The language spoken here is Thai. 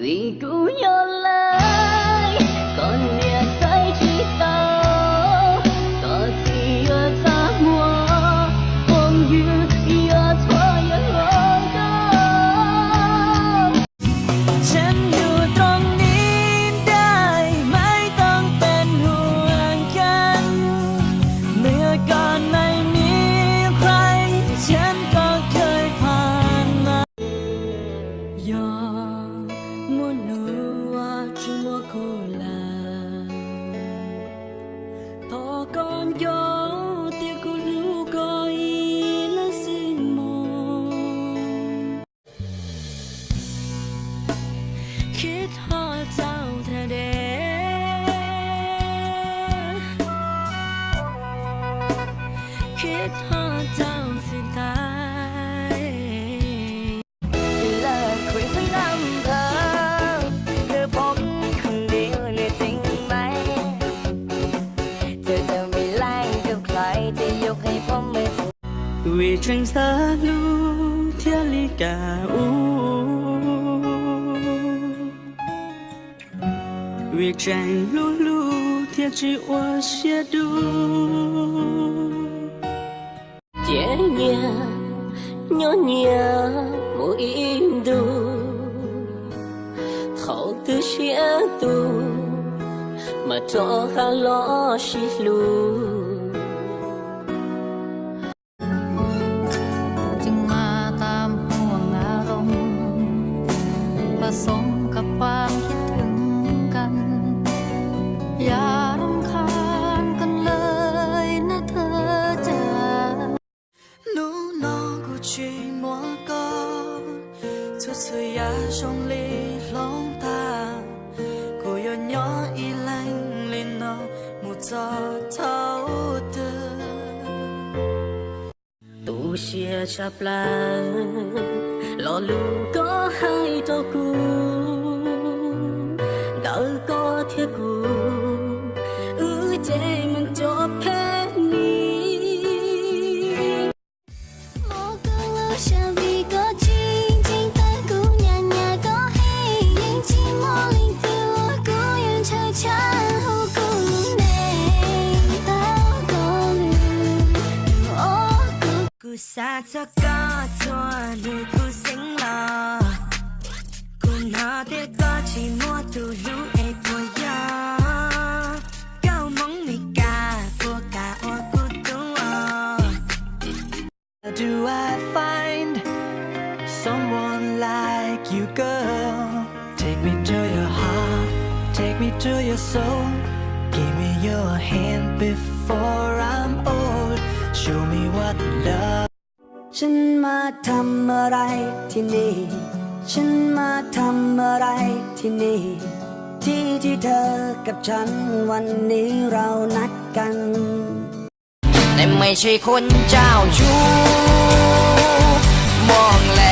vì cũ nhớ lại còn nhẹ say chỉ tao có gì ở xa mùa không như ở thôi ở ngọn cao ฉันอยู่ตรงนี้ได้ไม่ต้องเป็นห่วงกันเมื่อก่อนไม่มีใครฉันก็เคยผ่านมายอมมุนหัวที่มัวคูลาต่อก่อนยอเตียกูรู้ก็อีละสิมองคิดฮอดเจ้าเธอเด้คิดฮอดเจ้าสิตายสิเลิกคุยคุยน้ำเธอคือผมคนเดียวเลยจริงไหมเธอจะไม่แล่งกับใครจะยกให้ผมไม่ถูกvì tranh xa lu thiên lý cả u vì tranh lu lu thiên chỉ hoa xe đu nhẹ nhẹ nhỏ nhẹ mỗi im du khẩu tư xe tu mà cho khá lo xí luจึงมาตามห่วงอารมณ์ผสมกับความคิดถึงกันอย่ารำคาญกันเลยนะเธอจ๋ารู้น้องกูชีมัวก็ทุกสิ่งอย่าชงลีลงตากูย้อนย้อนอีแรงลินน้องมุดจอเท่าเดิมตูเชียชับลาหล่อลูกก็ให้เจ้ากูเดาก็เทียกูเจมันจบแค่นี้โมก็ว่าฉันวีก็จริงจริงแต่กูยังไงก็ให้ยิ่งที่มองลิงตัวกูยังเธอช้าหูกูเองแต่ก็ลืมโอ้กูสาจะก็ตัวดูกูสิงหลอกูน่าเด็กก็ชีมัวตูรู้ไอ้ตัวยาDo I find someone like you, girl? Take me to your heart, take me to your soul. Give me your hand before I'm old. Show me what love. ฉันมาทำอะไรที่นี่ ฉันมาทำอะไรที่นี่ ที่เธอกับฉันวันนี้เรานัดกันแต่ไม่ใช่คนเจ้าชู้มองแล